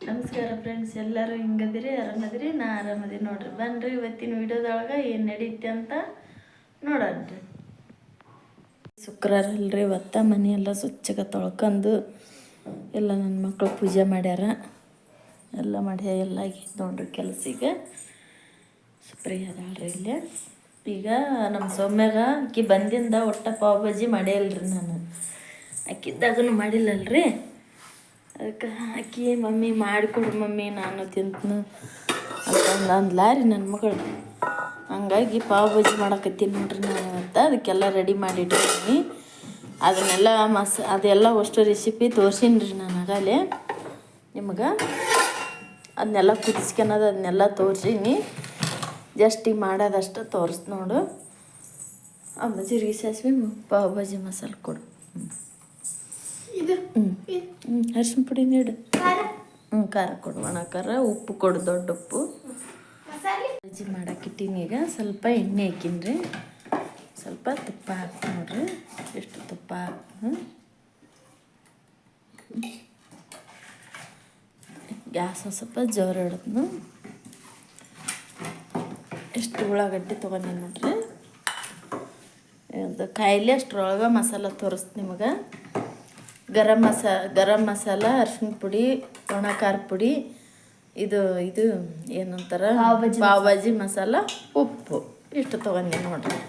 ನಮಸ್ಕಾರ ಫ್ರೆಂಡ್ಸ್, ಎಲ್ಲರೂ ಹಿಂಗದಿರಿ, ಆರಾಮದಿರಿ. ನಾ ಆರಾಮದಿರಿ ನೋಡ್ರಿ. ಬನ್ರಿ ಇವತ್ತಿನ ವಿಡಿಯೋದೊಳಗೆ ಏನು ನಡೀತೆ ಅಂತ ನೋಡನ್ರಿ. ಶುಕ್ರವಾರ ಅಲ್ರಿ, ಇವತ್ತ ಮನೆಯೆಲ್ಲ ಸ್ವಚ್ಛಗೆ ತೊಳ್ಕೊಂಡು ಎಲ್ಲ ನನ್ನ ಮಕ್ಕಳು ಪೂಜೆ ಮಾಡ್ಯಾರ. ಎಲ್ಲ ಮಾಡ್ಯ ಎಲ್ಲ ಆಗೈತೆ ನೋಡ್ರಿ. ಕೆಲಸಿಗೆ ಸುಪ್ರಿಯ ಅದಾಳ್ರಿ ಇಲ್ಲೇ. ಈಗ ನಮ್ಮ ಸೌಮ್ಯಾಗ ಆಕಿ ಬಂದಿಂದ ಒಟ್ಟ ಪಾವ್ ಭಾಜಿ ಮಾಡೇ ಇಲ್ರಿ. ನಾನು ಆಕಿದ್ದಾಗೂ ಮಾಡಿಲ್ಲಲ್ರಿ. ಅದಕ್ಕೆ ಆಕಿ ಮಮ್ಮಿ ಮಾಡಿಕೊಡು ಮಮ್ಮಿ, ನಾನು ತಿಂತನು ಅಂತಂದು ಅಂದ್ಲಾರಿ ನನ್ನ ಮಗಳು. ಹಂಗಾಗಿ ಪಾವ್ ಭಾಜಿ ಮಾಡಕತ್ತೀನಿ ನೋಡ್ರಿ ನಾನು ಇವತ್ತು. ಅದಕ್ಕೆಲ್ಲ ರೆಡಿ ಮಾಡಿಟ್ಟಿದ್ದೀನಿ. ಅದನ್ನೆಲ್ಲ ಅದೆಲ್ಲ ಅಷ್ಟು ರೆಸಿಪಿ ತೋರ್ಸೀನಿ ರೀ ನಾನು ಆಗಲೇ ನಿಮ್ಗೆ. ಅದನ್ನೆಲ್ಲ ಕುದಿಸ್ಕೊಳೋದು ಅದನ್ನೆಲ್ಲ ತೋರ್ಸೀನಿ. ಜಸ್ಟ್ ಈಗ ಮಾಡೋದಷ್ಟು ತೋರಿಸ್ ನೋಡು. ಜೀರಿಗೆ ಸಾಸಿವೆ ಪಾವ್ ಭಾಜಿ ಮಸಾಲೆ ಕೊಡು. ಅರಿಶಿನ ಪುಡಿ ನೀಡು. ಖಾರ ಕೊಡು, ಒಣ ಖಾರ, ಉಪ್ಪು ಕೊಡು, ದೊಡ್ಡ ಉಪ್ಪು. ಭಾಜಿ ಮಾಡಾಕಿಟ್ಟಿನಿ. ಈಗ ಸ್ವಲ್ಪ ಎಣ್ಣೆ ಹಾಕಿನ್ರಿ, ಸ್ವಲ್ಪ ತುಪ್ಪ ಹಾಕಿ ನೋಡ್ರಿ. ಎಷ್ಟು ತುಪ್ಪ ಹಾಕಿ ಗ್ಯಾಸ್ ಸ್ವಲ್ಪ ಜೋರು ಹಿಡಿದ್ನು. ಎಷ್ಟು ಉಳ್ಳಾಗಡ್ಡಿ ತೊಗೊಂಡಿ ನೋಡ್ರಿ. ಅದು ಕಾಯಿಲೆ ಅಷ್ಟರೊಳಗೆ ಮಸಾಲ ತೋರಿಸ್ತು ನಿಮಗೆ. ಗರಂ ಮಸಾಲ, ಅರಿಶಿನ ಪುಡಿ, ಒಣ ಖಾರ ಪುಡಿ, ಇದು ಏನಂತಾರೆ ಪಾವ್ ಭಾಜಿ ಮಸಾಲ, ಉಪ್ಪು ಇಷ್ಟು ತೊಗೊಂಡಿ ನೋಡ್ರಿ.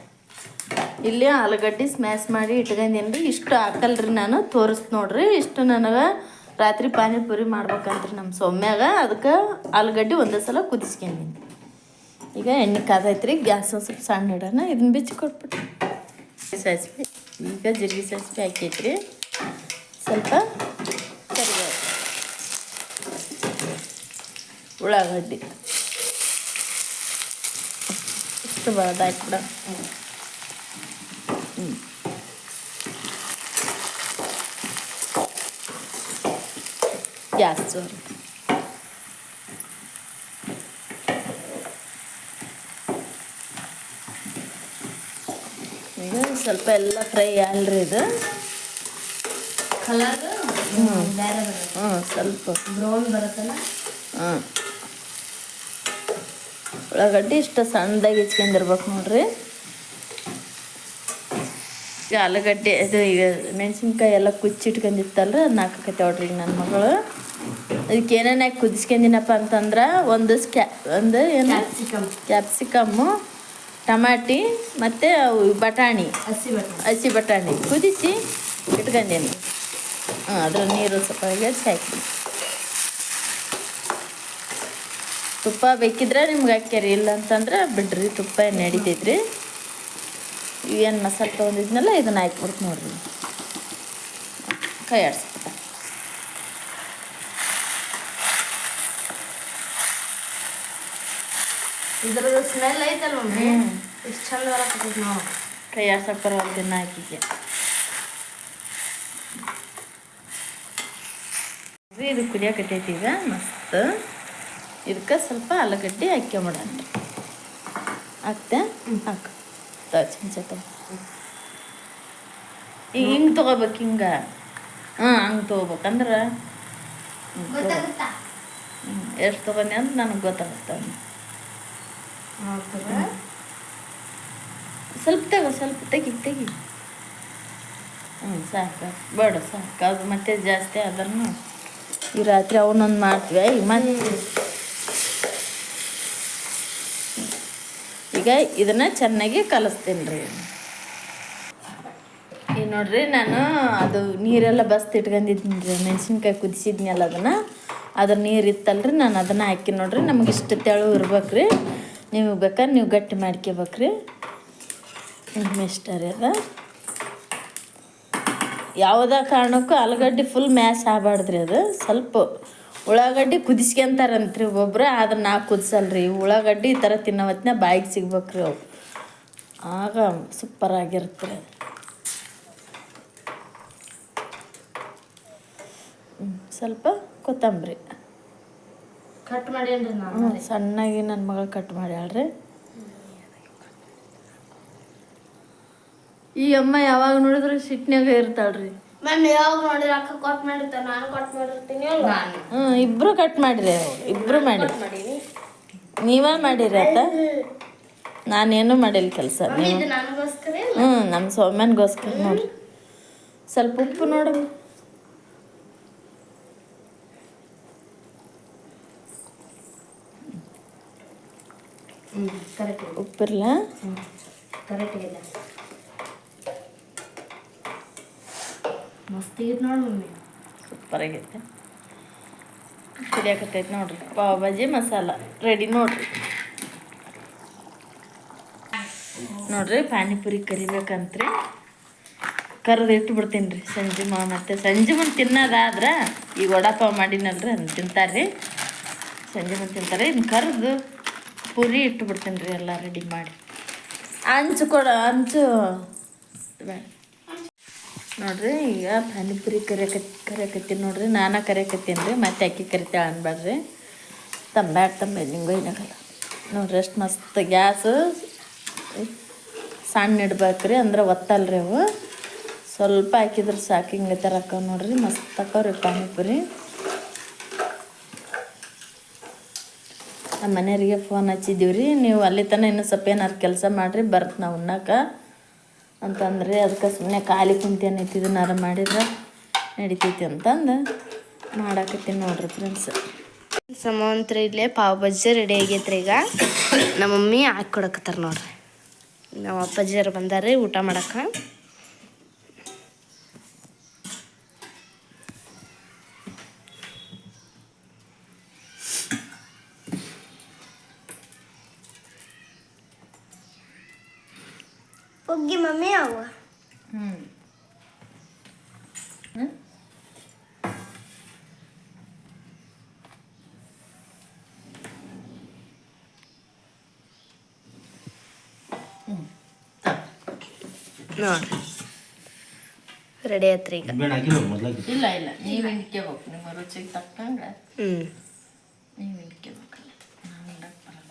ಇಲ್ಲಿ ಆಲೂಗಡ್ಡೆ ಸ್ಮ್ಯಾಶ್ ಮಾಡಿ ಇಟ್ಕೊಂಡೀನಿ ರೀ. ಇಷ್ಟು ಹಾಕಲ್ರಿ ನಾನು, ತೋರಿಸ್ ನೋಡ್ರಿ. ಇಷ್ಟು ನನಗೆ ರಾತ್ರಿ ಪಾನಿಪುರಿ ಮಾಡ್ಬೇಕಂತ್ರಿ ನಮ್ಮ ಸೌಮ್ಯಾಗ. ಅದಕ್ಕೆ ಆಲೂಗಡ್ಡೆ ಒಂದೇ ಸಲ ಕುದಿಸ್ಕೊಂಡೀನಿ. ಈಗ ಎಣ್ಣೆ ಕಾದೈತ್ರಿ. ಗ್ಯಾಸ್ ಸ್ವಲ್ಪ ಸಣ್ಣ ಇಡೋಣ. ಇದನ್ನ ಬಿಚ್ಚಿ ಕೊಟ್ಬಿಟ್ಟು ಸಾಸಿವೆ, ಈಗ ಜೀರಿಗೆ ಸಾಸಿವೆ ಹಾಕೈತ್ರಿ. ಸ್ವಲ್ಪ ಕರಿಬೇವು, ಉಳ್ಳಾಗಡ್ಡಿ ಇಷ್ಟು ಹಾಕ್ಬಿಡ. ಗ್ಯಾಸ್ ಜೋರು. ಈಗ ಸ್ವಲ್ಪ ಎಲ್ಲ ಫ್ರೈ ಅಲ್ರಿ ಇದು. ಕಲರ್ ಸ್ವಲ್ಪ ಬ್ರೌನ್ ಬರುತ್ತಲ್ಲ. ಉಳ್ಳಾಗಡ್ಡಿ ಇಷ್ಟ ಸಣ್ಣದಾಗಿ ಹೆಚ್ಕೊಂಡಿರ್ಬೇಕು ನೋಡ್ರಿ. ಈಗ ಆಲೂಗಡ್ಡೆ ಇದು ಈಗ ಮೆಣಸಿನ್ಕಾಯಿ ಎಲ್ಲ ಕುಚ್ಚಿಟ್ಕೊಂಡಿತ್ತಲ್ರಿ, ಅದನ್ನ ಹಾಕಕತ್ತೆ ನೋಡ್ರಿ ನನ್ನ ಮಗಳು. ಅದಕ್ಕೆ ಏನೇನು ಹಾಕಿ ಕುದಿಸ್ಕೊಂಡಿನಪ್ಪ ಅಂತಂದ್ರೆ ಒಂದು ಏನು ಕ್ಯಾಪ್ಸಿಕಮ್ಮು, ಟಮಾಟಿ ಮತ್ತು ಬಟಾಣಿ, ಹಸಿ ಬಟಾಣಿ ಕುದಿಸಿ ಇಟ್ಕೊಂಡೇನಿ. ಅದ್ರ ನೀರು ಸ್ವಲ್ಪ ಹೆಚ್ಚಿ ಹಾಕಿ. ತುಪ್ಪ ಬೇಕಿದ್ರೆ ನಿಮ್ಗೆ ಹಾಕ್ಯಾರಿ, ಇಲ್ಲ ಅಂತಂದ್ರೆ ಬಿಡ್ರಿ, ತುಪ್ಪ ಏನು ನಡಿತೈತ್ರಿ. ಇವೇನು ಮಸಾಲೆ ತೊಗೊಂಡಿದ್ನಲ್ಲ ಇದನ್ನು ಹಾಕ್ಬಿಡ್ತು ನೋಡ್ರಿ. ಕೈ ಆಡಿಸ್ಬಿಟ್ಟ. ಇದ್ರದ್ದು ಸ್ಮೆಲ್ ಐತಲ್ಲ ಮಮ್ಮಿ, ಎಷ್ಟು ಚಂದ ಬರಕತ್ತೈತಿ. ನಾವು ಕೈ ಆಡ್ಸಕ್ಕೆ ಬರೋಲ್ಲ ದಿನ ಹಾಕಿಗೆ. ಇದು ಕುದಿಯಾಕತ್ತೈತಿ ಈಗ ಮಸ್ತ್. ಇದಕ್ಕೆ ಸ್ವಲ್ಪ ಆಲೂಗಡ್ಡೆ ಹಾಕ್ಕೊಂಬಿಡೋಣ. ಹಾಕ್ತೆ ಹಾಕು ಚಮಚ ಈಗ ಹಿಂಗೆ ತೊಗೋಬೇಕು. ಹಿಂಗೆ ಹಂಗೆ ತೊಗೋಬೇಕಂದ್ರೆ ಎಷ್ಟು ತೊಗೊಂಡೆ ಅಂತ ನನಗೆ ಗೊತ್ತಾಗುತ್ತೆ. ಸ್ವಲ್ಪ ತೆಗಿ ಸಾಕು ಬೇಡ, ಸಾಕು. ಅದು ಮತ್ತೆ ಜಾಸ್ತಿ ಆದ್ರೂ ಈ ರಾತ್ರಿ ಅವನೊಂದು ಮಾಡ್ತೀವಿ. ಈಗ ಇದನ್ನು ಚೆನ್ನಾಗಿ ಕಲಿಸ್ತೀನಿ ರೀ. ಈಗ ನೋಡ್ರಿ, ನಾನು ಅದು ನೀರೆಲ್ಲ ಬಸ್ತು ಇಟ್ಕೊಂಡಿದ್ದೀನಿ ರೀ. ಮೆಣಸಿನ್ಕಾಯಿ ಕುದಿಸಿದ್ನಲ್ಲ ಅದ್ರ ನೀರು ಇತ್ತಲ್ರಿ, ನಾನು ಅದನ್ನು ಹಾಕಿ ನೋಡ್ರಿ. ನಮ್ಗೆ ಇಷ್ಟು ತೆಳು ಇರ್ಬೇಕು ರೀ. ನೀವು ಬೇಕಾದ್ರೆ ನೀವು ಗಟ್ಟಿ ಮಾಡ್ಕೋಬೇಕ್ರಿ. ಇಷ್ಟ ರೀ ಅದ. ಯಾವುದೇ ಕಾರಣಕ್ಕೂ ಆಲೂಗಡ್ಡೆ ಫುಲ್ ಮ್ಯಾಶ್ ಆಗಬಾರ್ದ್ರಿ. ಅದು ಸ್ವಲ್ಪ ಉಳ್ಳಾಗಡ್ಡಿ ಕುದಿಸ್ಕೊಂತಾರಂತ್ರಿ ಒಬ್ಬೊಬ್ರು, ಆದ್ರೆ ನಾ ಕುದಿಸಲ್ರಿ. ಉಳ್ಳಾಗಡ್ಡಿ ಈ ಥರ ತಿನ್ನೋ ಹೊತ್ತಿನ ಬಾಯಿಗೆ ಸಿಗ್ಬೇಕ್ರಿ ಅವು, ಆಗ ಸೂಪರಾಗಿರುತ್ತೆ ರೀ. ಸ್ವಲ್ಪ ಕೊತ್ತಂಬರಿ ಕಟ್ ಮಾಡೇನ್ರಿ ನಾನು. ಸಣ್ಣಗೆ ನನ್ನ ಮಗಳು ಕಟ್ ಮಾಡ್ಯಾಳ್ರಿ. ಈ ಅಮ್ಮ ಯಾವಾಗ ನೋಡಿದ್ರು ಸಿಟ್ನ್ಯಾಗ ಇರ್ತಾಳ್ರಿ. ಮ್ಯಾಮ್ ಯಾವಾಗ ನೋಡಿದ್ರೆ ಅಕ್ಕ ಕಟ್ ಮಾಡಿರ್ತಾರೆ, ನಾನು ಕಟ್ ಮಾಡಿರ್ತೀನಿ ಅಲ್ವಾ? ಇಬ್ರು ಕಟ್ ಮಾಡಿರಿ, ಇಬ್ರು ಮಾಡಿ ಮಾಡೀನಿ. ನೀವೇ ಮಾಡಿರಿ ಆತ. ನಾನೇನು ಮಾಡಿಲ್ಲ ಕೆಲಸ. ಮಮ್ಮಿ ಇದು ನನಗೋಸ್ಕರ ಇಲ್ಲ? ನಮ್ಮ ಸೌಮ್ಯನ್ಗೋಸ್ಕರ ನೋಡ್ರಿ. ಸ್ವಲ್ಪ ಉಪ್ಪು ನೋಡು. ಕರೆಕ್ಟ್ ಉಪ್ಪಿರಲ್ಲ. ಕರೆಕ್ಟ್ ಇದೆ. ಮಸ್ತ್ ಇದೆ ನೋಡಿ ಮಮ್ಮಿ. ಸೂಪರ್ ಆಗೈತೆ. ಕುದಿಯಾಕತ್ತೈತೆ ನೋಡ್ರಿ. ಪಾವ್ ಭಾಜಿ ಮಸಾಲ ರೆಡಿ ನೋಡ್ರಿ. ನೋಡ್ರಿ ಪಾನಿಪುರಿ ಕರಿಬೇಕಂತ್ರಿ ಕರೆದು ಇಟ್ಟು ಬಿಡ್ತೀನಿ ರೀ. ಸಂಜೆ ಮತ್ತು ಸಂಜೆ ಮುಂದೆ ತಿನ್ನೋದಾದ್ರೆ ಈಗ ವಡಾಪಾವ್ ಮಾಡಿನಲ್ರಿ ಅದನ್ನ ತಿಂತಾರೆ. ಸಂಜೆ ಮುಂದೆ ತಿಂತಾರೆ. ಇನ್ನು ಕರೆದು ಪುರಿ ಇಟ್ಟು ಬಿಡ್ತೀನಿ ರೀ ಎಲ್ಲ ರೆಡಿ ಮಾಡಿ. ಹಂಚು ಹಂಚು ಬೇಡ ನೋಡ್ರಿ. ಈಗ ಪಾನಿಪುರಿ ಕರಿಯಕತ್ತೀನಿ ನೋಡ್ರಿ. ನಾನು ಕರಿಯಕತ್ತೀನಿ ರೀ, ಮತ್ತೆ ಅಕ್ಕಿ ಕರಿತಾಳೆ ಅನ್ಬೇಡ್ರಿ. ತಂಬೇಡ ನಿಂಗೂ ಏನಾಗಲ್ಲ ನೋಡ್ರಿ. ಎಷ್ಟು ಮಸ್ತ್ ಗ್ಯಾಸು ಸಣ್ಣ ಇಡ್ಬೇಕ್ರಿ, ಅಂದ್ರೆ ಒತ್ತಲ್ರಿ ಅವು. ಸ್ವಲ್ಪ ಹಾಕಿದ್ರೆ ಸಾಕು. ಹಿಂಗೆ ಥರ ಹಾಕವ್ ನೋಡ್ರಿ. ಮಸ್ತ್ ಹಾಕವ್ರಿ ಪಾನಿಪುರಿ. ನಮ್ಮ ಮನೆಯವರಿಗೆ ಫೋನ್ ಹಚ್ಚಿದ್ದೀವಿ ರೀ, ನೀವು ಅಲ್ಲಿ ತನಕ ಇನ್ನೂ ಸ್ವಲ್ಪ ಏನಾರು ಕೆಲಸ ಮಾಡಿರಿ ಬರ್ತ ನಾವು ಉಣ್ಣಕ್ಕೆ ಅಂತಂದ್ರಿ. ಅದಕ್ಕೆ ಸುಮ್ಮನೆ ಖಾಲಿ ಕುಂತೇನೈತಿ, ಇದನ್ನಾರು ಮಾಡಿದ್ರೆ ನಡಿತೈತಿ ಅಂತಂದು ಮಾಡಾಕತ್ತೀನಿ ನೋಡ್ರಿ ಫ್ರೆಂಡ್ಸ್. ಸಮಂತ್ರ ಇಲ್ಲೇ ಪಾವ್ ಬಜ್ಜಿ ರೆಡಿ ಆಗೈತ್ರಿ. ಈಗ ನಮ್ಮ ಮಮ್ಮಿ ಹಾಕಿ ಕೊಡಕತ್ತಾರ ನೋಡ್ರಿ. ನಮ್ಮ ಅಪ್ಪಾಜಿಯರು ಬಂದಾರ್ರಿ ಊಟ ಮಾಡಕ್ಕೆ. ಹೋಗಿ ಮಮ್ಮಿ ಅವ ನೋಡ್ರಿ ರೆಡಿ ಆಯ್ತ್ರಿ ಈಗ. ಇಲ್ಲ ನೀವು ಹಿಂಡ್ಕೋಬೇಕು, ನಿಮ್ಮ ರುಚಿಗೆ ತಕ್ಕಂಗೆ ನೀವು ಹಿಂಡ್ಕೋಬೇಕಲ್ಲ. ನಾನು ಹಿಂಡಕ್ಕೆ ಬರಲ್ಲ.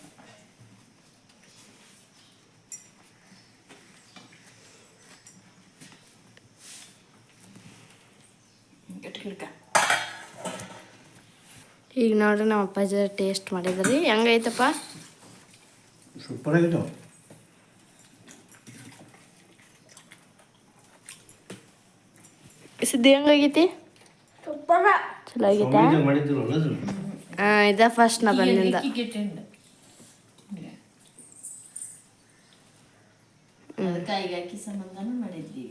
ಈಗ ನೋಡ್ರಿ ನಮ್ಮ ಅಪ್ಪಾಜಿ ಟೇಸ್ಟ್ ಮಾಡಿದ್ರಿ. ಹೆಂಗೈತಪ್ಪ? ಸೂಪರ್ ಆಗಿತ್ತು. ಸಿದ್ಧಿ ಹೆಂಗಾಗೈತಿ? ಚಲೋ ಆಗೈತಾ? ಇದ ಫಸ್ಟ್ ನಾ ಬಂದಿಂದ. ಕಾಯಿಗಾಕಿ ಸಂಬಂಧನೂ ಮಾಡಿದ್ವಿ.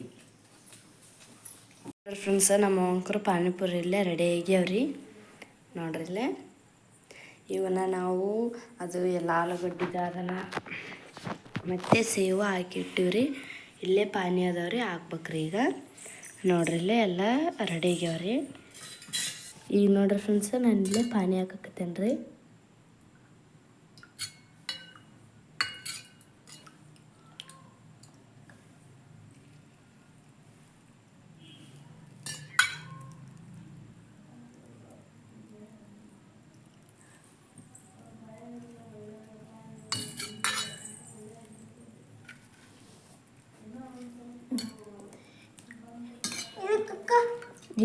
ಫ್ರೆಂಡ್ಸ್, ನಮ್ಮ ಅಂಕರು ಪಾನಿಪುರಿ ಇಲ್ಲೇ ರೆಡಿ ಆಗ್ಯಾವ್ರಿ ನೋಡ್ರಿ. ಇಲ್ಲೇ ಇವನ್ನ ನಾವು ಅದು ಎಲ್ಲ ಆಲೂಗಡ್ಡಿದ ಅದನ್ನು ಮತ್ತು ಸೇವು ಹಾಕಿಟ್ಟಿವ್ರಿ. ಇಲ್ಲೇ ಪಾನಿ ಅದಾವ್ರಿ, ಹಾಕ್ಬೇಕ್ರಿ ಈಗ ನೋಡ್ರಿ. ಇಲ್ಲೇ ಎಲ್ಲ ರೆಡಿ ಆಗ್ಯಾವ್ರಿ. ಈಗ ನೋಡ್ರಿ ಫ್ರೆಂಡ್ಸ್, ನಾನು ಇಲ್ಲೇ ಪಾನಿ ಹಾಕಕತ್ತೇನೆ ರೀ.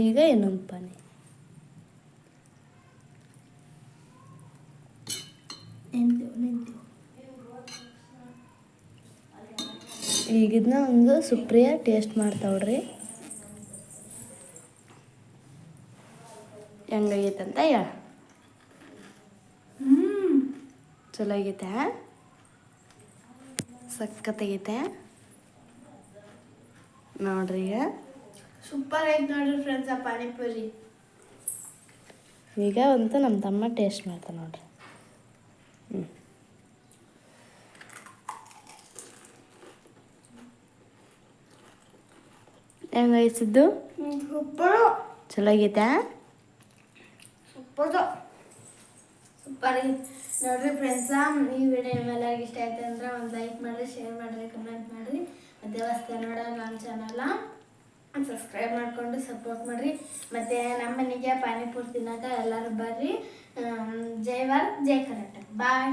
ಈಗ ಇನ್ನೊಂದು ಪಾನಿ. ಈಗ ಇದನ್ನ ಒಂದು ಸುಪ್ರಿಯ ಟೇಸ್ಟ್ ಮಾಡ್ತಾವ್ರಿ. ಹೆಂಗಾಗೈತಂತ ಹೇಳ. ಚಲೋ ಆಗೈತೆ, ಸಖತ್ತಾಗೈತೆ ನೋಡ್ರಿ. ಈಗ ಸೂಪರ್ ಆಯ್ತು ನೋಡ್ರಿ ಫ್ರೆಂಡ್ಸ್ ಆ ಪಾನಿಪುರಿ. ಈಗ ಅಂತ ನಮ್ಮ ತಮ್ಮ ಟೇಸ್ಟ್ ಮಾಡ್ತಾನೆ ನೋಡ್ರಿ. ಹೆಂಗಾಯ್ತಿದ್ದು? ಚಲೋ ಆಗೈತಾ? ಸೂಪರ್ ನೋಡ್ರಿ ಫ್ರೆಂಡ್ಸ. ಈ ವಿಡಿಯೋ ನಿಮ್ಮೆಲ್ಲರಿಗೆ ಇಷ್ಟ ಆಯ್ತು ಅಂದ್ರೆ ಒಂದು ಲೈಕ್ ಮಾಡಿರಿ, ಶೇರ್ ಮಾಡಿರಿ, ಕಮೆಂಟ್ ಮಾಡಿರಿ. ಮತ್ತೆ ಹೊಸ್ದಾಗಿ ನೋಡೋರು ನಮ್ಮ ಚಾನಲ್ನ ಸಬ್ಸ್ಕ್ರೈಬ್ ಮಾಡಿಕೊಂಡು ಸಪೋರ್ಟ್ ಮಾಡಿರಿ. ಮತ್ತು ನಮ್ಮ ಮನೆಗೆ ಪಾನಿಪುರಿ ತಿನ್ನೋಕೆ ಎಲ್ಲರೂ ಬರ್ರಿ. ಜೈ ಭಾರತ್, ಜೈ ಕರ್ನಾಟಕ. ಬಾಯ್.